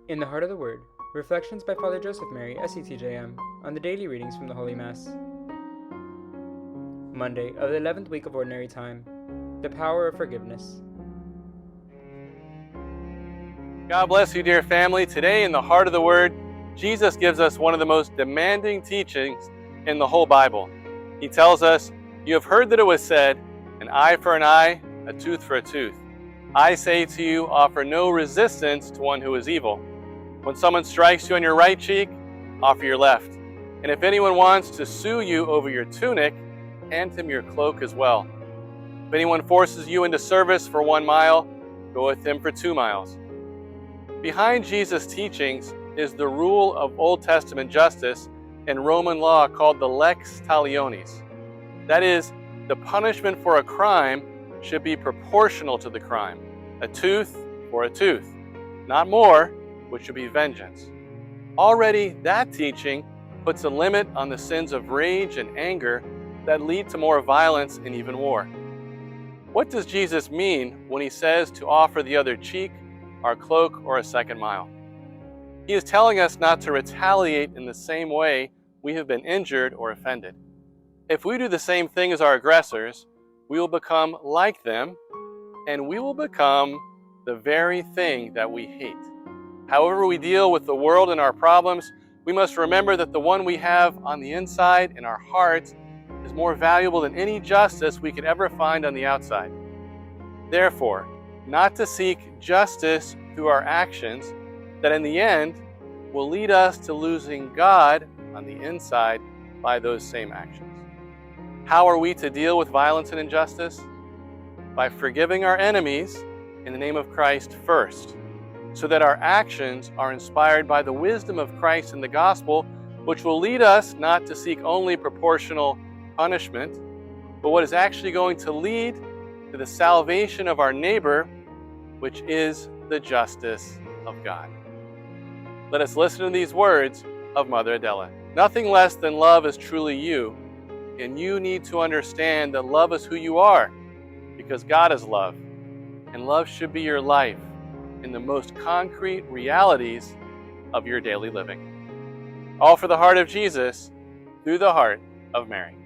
In the Heart of the Word, Reflections by Father Joseph Mary, SCTJM, on the daily readings from the Holy Mass. Monday of the 11th week of Ordinary Time, the power of forgiveness. God bless you, dear family. Today in the Heart of the Word, Jesus gives us one of the most demanding teachings in the whole Bible. He tells us, "You have heard that it was said, an eye for an eye, a tooth for a tooth. I say to you, offer no resistance to one who is evil. When someone strikes you on your right cheek, offer your left. And if anyone wants to sue you over your tunic, hand him your cloak as well. If anyone forces you into service for 1 mile, go with him for 2 miles. Behind Jesus' teachings is the rule of Old Testament justice and Roman law called the lex talionis. That is, the punishment for a crime should be proportional to the crime. A tooth for a tooth, not more, which should be vengeance. Already, that teaching puts a limit on the sins of rage and anger that lead to more violence and even war. What does Jesus mean when he says to offer the other cheek, our cloak, or a second mile? He is telling us not to retaliate in the same way we have been injured or offended. If we do the same thing as our aggressors, we will become like them, and we will become the very thing that we hate. However we deal with the world and our problems, we must remember that the one we have on the inside in our hearts is more valuable than any justice we could ever find on the outside. Therefore, not to seek justice through our actions that in the end will lead us to losing God on the inside by those same actions. How are we to deal with violence and injustice? By forgiving our enemies in the name of Christ first, so that our actions are inspired by the wisdom of Christ in the gospel, which will lead us not to seek only proportional punishment, but what is actually going to lead to the salvation of our neighbor, which is the justice of God. Let us listen to these words of Mother Adela. Nothing less than love is truly you, and you need to understand that love is who you are, because God is love, and love should be your life in the most concrete realities of your daily living. All for the heart of Jesus, through the heart of Mary.